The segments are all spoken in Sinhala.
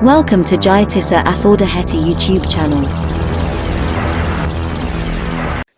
Welcome to Jayatissa Athaudahetti YouTube channel.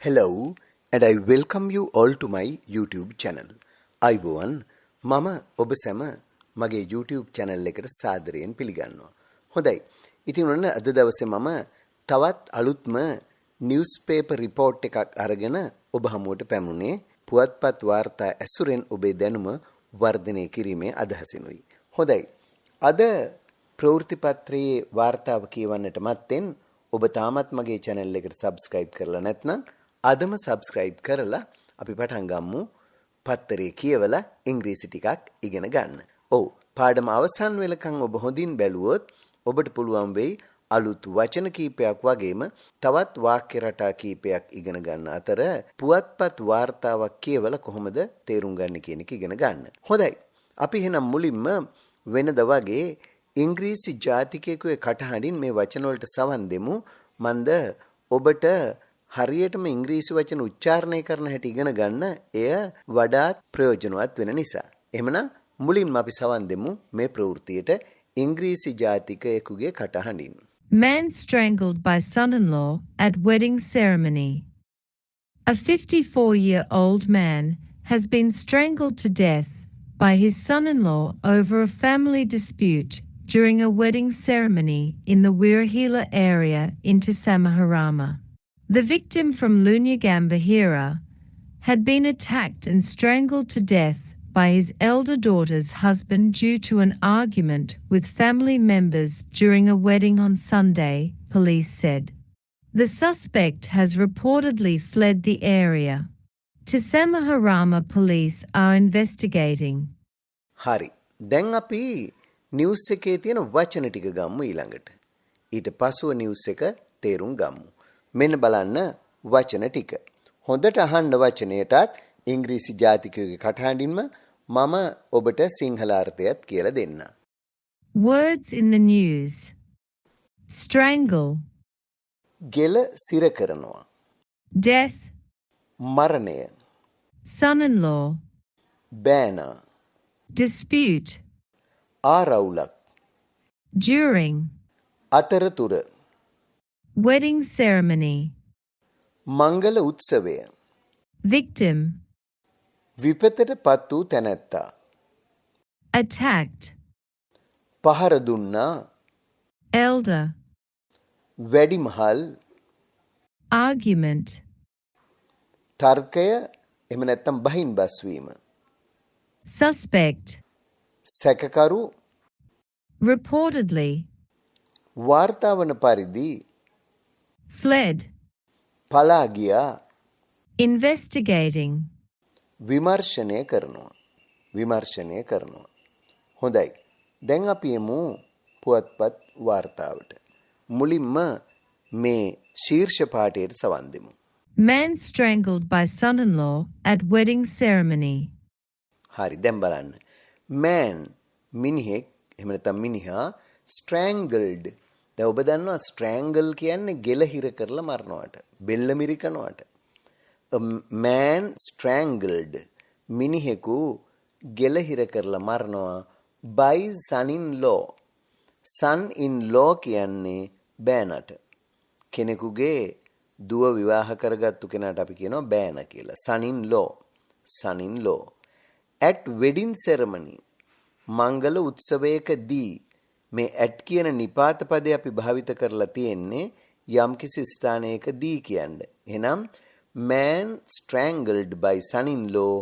Hello and I welcome you all to my YouTube channel. අයිබෝවන් මම ඔබ සැම මගේ YouTube channel එකට සාදරයෙන් පිළිගන්නවා. හොඳයි. ඉතින් ඔන්න අද දවසේ මම තවත් අලුත්ම newspaper report එකක් අරගෙන ඔබ හමුවට පැමුණේ පුවත්පත් වාර්තා ඇසුරෙන් ඔබේ දැනුම වර්ධනය කිරීමේ අදහසිනුයි. හොඳයි. අද ප්‍රවෘත්ති පත්‍රයේ වාර්තාව කියවන්නට මත්තෙන් ඔබ තාමත් මගේ channel එකට subscribe කරලා නැත්නම් අදම subscribe කරලා අපි පටන් ගමු පත්තරේ කියවලා ඉංග්‍රීසි ටිකක් ඉගෙන ගන්න. ඔව් පාඩම අවසන් වෙලකන් ඔබ හොඳින් බැලුවොත් ඔබට පුළුවන් වෙයි අලුත් වචන කීපයක් වගේම තවත් වාක්‍ය රටා කීපයක් ඉගෙන ගන්න අතර පුවත්පත් වාර්තාවක් කියවලා කොහොමද තේරුම් ගන්න කියන එක ඉගෙන ගන්න. හොඳයි. අපි එහෙනම් මුලින්ම වෙනද වගේ ඉංග්‍රීසි ජාතිකයෙකුගේ කටහඬින් මේ වචන වලට සවන් දෙමු. මන්ද ඔබට හරියටම ඉංග්‍රීසි වචන උච්චාරණය කරන හැටි ඉගෙන ගන්න එය වඩාත් ප්‍රයෝජනවත් වෙන නිසා. එහෙමනම් මුලින්ම අපි සවන් දෙමු මේ ප්‍රවෘත්තියට ඉංග්‍රීසි ජාතිකයෙකුගේ කටහඬින්. Man strangled by son-in-law at wedding ceremony. A 54-year-old man has been strangled to death by his son-in-law over a family dispute during a wedding ceremony in the Wirahila area into Samaharama. The victim from Lunyagambahira had been attacked and strangled to death by his elder daughter's husband due to an argument with family members during a wedding on Sunday, police said. The suspect has reportedly fled the area. Samaharama police are investigating. හරි. දැන් අපි නිවුස් එකේ තියෙන වචන ටික ගමු ඊළඟට. ඊට පසුව නිවුස් එක තේරුම් ගමු. මෙන්න බලන්න වචන ටික. හොඳට අහන්න වචනයටත් ඉංග්‍රීසි ජාතිකයෙකුගේ කටහඬින්ම මම ඔබට සිංහල අර්ථයත් කියලා දෙන්න. Words in the news. Strangle. ගෙල සිර කරනවා. Death. මරණය. Son-in-law. බෑනා. Dispute. ආරවුලක්. During. අතරතුර. Wedding ceremony. මංගල උත්සවය. Victim. විපතට පත් වූ තැනැත්තා. Attacked. පහර දුන්නා. Elder. වැඩිමහල්. Argument. තර්කය එහෙම නැත්නම් බහින් බස්වීම. Suspect. සැකකරු. Reportedly. වාර්තා වන පරිදි Fled. පලා ගියා. Investigating. විමර්ශනය කරනවා. විමර්ශනය කරනවා. හොඳයි. දැන් අපි යමු පුවත්පත් වාර්තාවට. මුලින්ම මේ ශීර්ෂ පාඨයට සවන් දෙමු. Man strangled by son-in-law at wedding ceremony. හරි දැන් බලන්න. Man මිනිහෙක් එහෙම නැත්නම් මිනිහා strangled. දැන් ඔබ දන්නවා strangle කියන්නේ ගෙල හිර කරලා මරනවට. බෙල්ල මිරිකනවට. A man strangled මිනිහෙකු ගෙල හිර කරලා මරනවා by son-in-law. son-in-law කියන්නේ බෑනට. කෙනෙකුගේ දුව විවාහ කරගත්තු කෙනාට අපි කියනවා බෑන කියලා. son-in-law. son-in-law. at wedding ceremony මංගල උත්සවයකදී මේ at කියන නිපාත පදේ අපි භාවිත කරලා තියෙන්නේ යම්කිසි ස්ථානයකදී කියන්නේ. එහෙනම් man strangled by son-in-law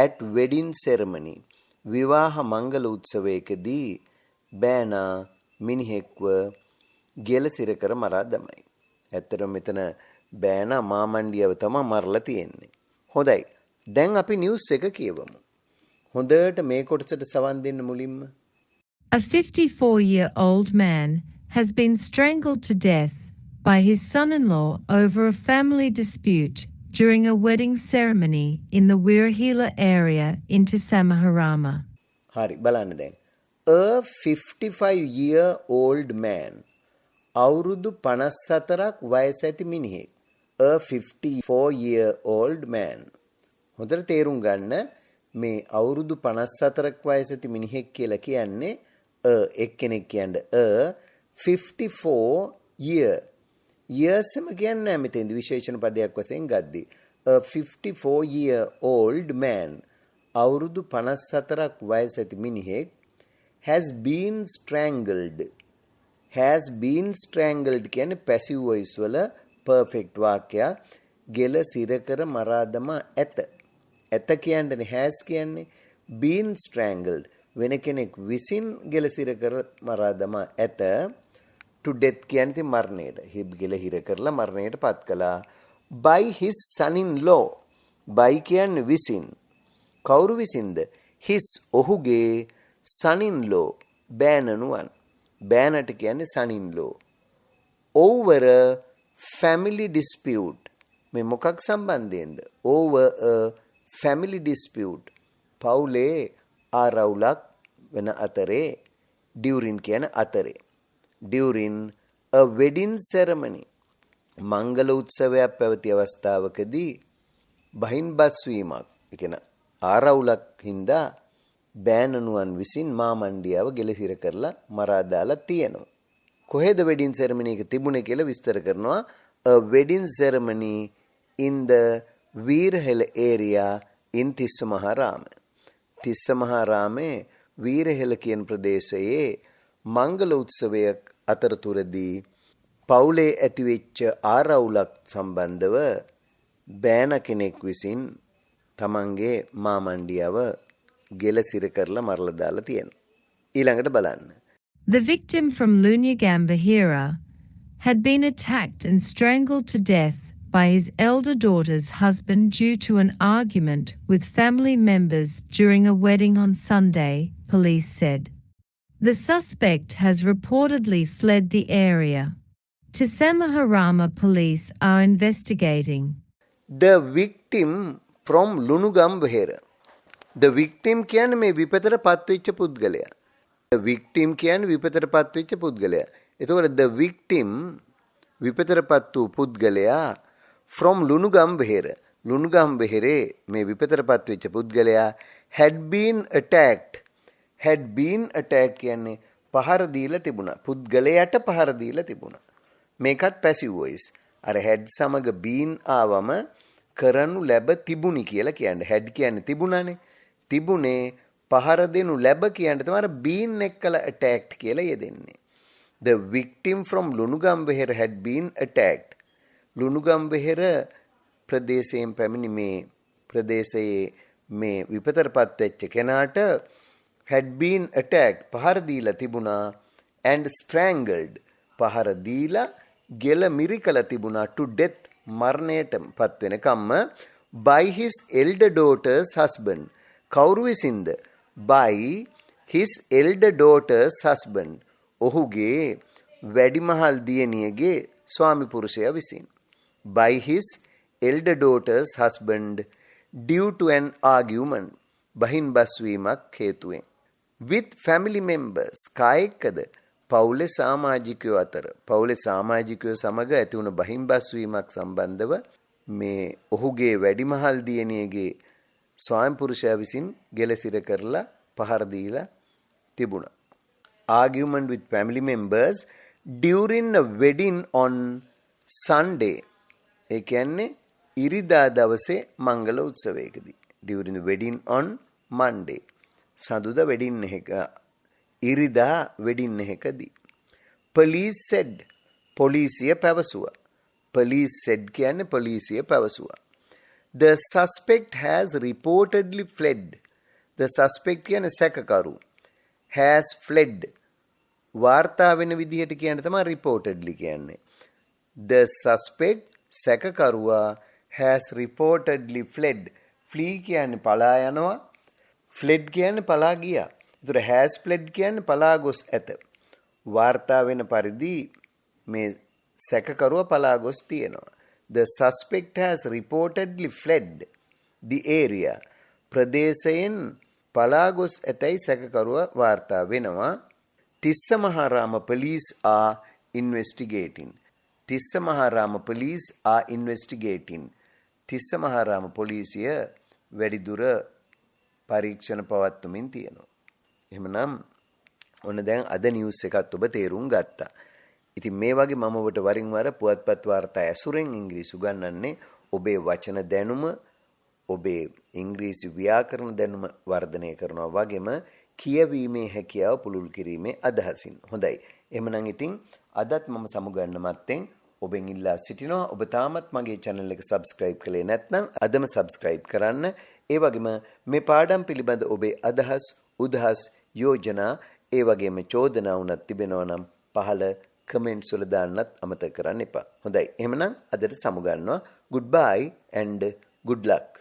at wedding ceremony විවාහ මංගල උත්සවයකදී බෑනා මිනිහෙක්ව ගෙල සිර කර මරා දමයි. ඇත්තටම මෙතන බෑනා මාමණ්ඩියව තමයි මරලා තියෙන්නේ. හොඳයි. දැන් අපි නිවුස් එක කියවමු. හොඳට මේ කොටසට සවන් දෙන්න මුලින්ම. A 54-year-old man has been strangled to death by his son-in-law over a family dispute during a wedding ceremony in the Wirahila area into Samaharama. හරි බලන්න දැන්. A 55-year-old man අවුරුදු 54ක් වයස ඇති මිනිහෙක්. A 54-year-old man. හොඳට තේරුම් ගන්න මේ අවුරුදු 54ක් වයස ඇති මිනිහෙක් කියලා කියන්නේ එක්කෙනෙක් කියන්නේ 54 year. years එම කියන්නේ නැහැ මෙතෙන්දි විශේෂණ පදයක් වශයෙන් ගද්දී. A 54-year-old man අවුරුදු 54ක් වයස ඇති මිනිහෙක් has been strangled. has been strangled කියන්නේ passive voice වල perfect වාක්‍යයක්. ගෙල සිරකර මරා දමා ඇත. ඇත කියන්නේ has කියන්නේ been strangled වෙන කෙනෙක් විසින් ගෙල සිරකර මරා දමා ඇත. to death කියන්නේ මරණයට. හිබ් ගෙල හිර කරලා මරණයට පත් කළා. by his son in law. by කියන්නේ විසින්. කවුරු විසින්ද? his ඔහුගේ son in law බෑනනුවන්. බෑනට කියන්නේ son in law. over a family dispute. මේ මොකක් සම්බන්ධයෙන්ද? over a family dispute. පවුලේ ආරවුලක් වෙන අතරේ during කියන අතරේ. during a wedding ceremony. මංගල උත්සවයක් පැවති අවස්ථාවකදී බහින් බස්වීමක්. ඒ කියන ආරවුලක් හින්දා බෑනනුවන් විසින් මාමණ්ඩියාව ගෙලසිර කරලා මරා දාලා තියෙනවා. කොහෙද wedding ceremony එක තිබුණේ කියලා විස්තර කරනවා. a wedding ceremony in the වීරහෙළ area in Tissamaharama. තිස්සමහාරාමේ වීරහෙළ කියන ප්‍රදේශයේ මංගල උත්සවයක් අතරතුරදී පවුලේ ඇතිවෙච්ච ආරවුලක් සම්බන්ධව බෑන කෙනෙක් විසින් තමන්ගේ මාමණ්ඩියව ගෙලසිර කරලා මරලා දාලා තියෙනවා. ඊළඟට බලන්න. The victim from Lunyagambahira had been attacked and strangled to death by his elder daughter's husband due to an argument with family members during a wedding on Sunday, police said. The suspect has reportedly fled the area. Tisamaharama police are investigating. The victim from Lunugambahira. The victim කියන්නේ මේ විපතට පත්වෙච්ච පුද්ගලයා. The victim කියන්නේ විපතට පත්වෙච්ච පුද්ගලයා. එතකොට the victim විපතට පත් වූ පුද්ගලයා from Lunugambahira. Lunugambahire මේ විපතට පත්වෙච්ච පුද්ගලයා had been attacked. had been attacked කියන්නේ පහර දීලා තිබුණා. පුද්ගලයාට පහර දීලා තිබුණා. මේකත් passive voice. අර had සමග been ආවම කරනු ලැබ තිබුණි කියලා කියන්නේ. had කියන්නේ තිබුණානේ. තිබුණේ පහර දෙනු ලැබ කියන්නේ තමයි been එක්කලා attacked කියලා යෙදෙන්නේ. The victim from Lunugambahira had been attacked. Lunugambahira ප්‍රදේශයෙන් පැමිණි මේ ප්‍රදේශයේ මේ විපතරපත් වෙච්ච කෙනාට had been attacked පහර දීලා තිබුණා and strangled පහර දීලා ගෙල මිරිකලා තිබුණා to death මරණයට පත් වෙනකම්ම by his elder daughter's husband කවුරු විසින්ද by his elder daughter's husband ඔහුගේ වැඩිමහල් දියණියගේ ස්වාමි පුරුෂයා විසින් by his elder daughter's husband due to an argument බහින් බස්වීමක් හේතුවෙන් with family members කායකද පවුලේ සමාජිකයෝ අතර පවුලේ සමාජිකයෝ සමග ඇති වුණ බහින් බස්වීමක් සම්බන්ධව මේ ඔහුගේ වැඩිමහල් දියණියගේ ස්වාමි පුරුෂයා විසින් ගෙලසිර කරලා පහර දීලා තිබුණා. Argument with family members during a wedding on Sunday. ඒ කියන්නේ ඉරිදා දවසේ මංගල උත්සවයකදී. During the wedding on Monday. සඳුදා wedding එක ඉරිදා wedding එකදී. Police said පොලිසිය පැවසුවා. Police said කියන්නේ පොලිසිය පැවසුවා. The suspect has reportedly fled. The suspect කියන්නේ සැකකරු. has fled. වාර්තා වෙන විදිහට කියන්න තමයි reportedly කියන්නේ. The suspect සැකකරුවා has reportedly fled. flee කියන්නේ පලා යනවා. fled කියන්නේ පලා ගියා. ඒතර has fled කියන්නේ පලා ගොස් ඇත. වාර්තා වෙන පරිදි මේ සැකකරුවා පලා ගොස් තියෙනවා. The suspect has reportedly fled the area. ප්‍රදේශයෙන් පලා ගොස් ඇතැයි සැකකරුවා වාර්තා වෙනවා. Tissamaharama police are investigating. Tissamaharama police are investigating. Tissamaharama පොලිසිය වැඩිදුර පරීක්ෂණ පවත්වමින් තියෙනවා. එහෙමනම් ඔන්න දැන් අද නිවුස් එකත් ඔබ තේරුම් ගත්තා. ඉතින් මේ වගේ මම ඔබට වරින් වර පුවත්පත් වාර්තා ඇසුරෙන් ඉංග්‍රීසි උගන්වන්නේ ඔබේ වචන දැනුම, ඔබේ ඉංග්‍රීසි ව්‍යාකරණ දැනුම වර්ධනය කරනවා වගේම කියවීමේ හැකියාව පුළුල් කිරීමේ අදහසින්. හොඳයි. එහෙමනම් ඉතින් අදත් මම සමුගන්න මත්තෙන් ඔබෙන් ඉල්ලා සිටිනවා ඔබ තාමත් මගේ channel එක subscribe කළේ නැත්නම් අදම subscribe කරන්න. ඒ වගේම මේ පාඩම් පිළිබඳ ඔබේ අදහස්, උදහස්, යෝජනා, ඒ වගේම චෝදනා වුණත් තිබෙනවා නම් පහළ comments වල දාන්නත් අමතක කරන්න එපා. හොඳයි. එහෙමනම් අදට සමුගන්නවා. Goodbye and good luck.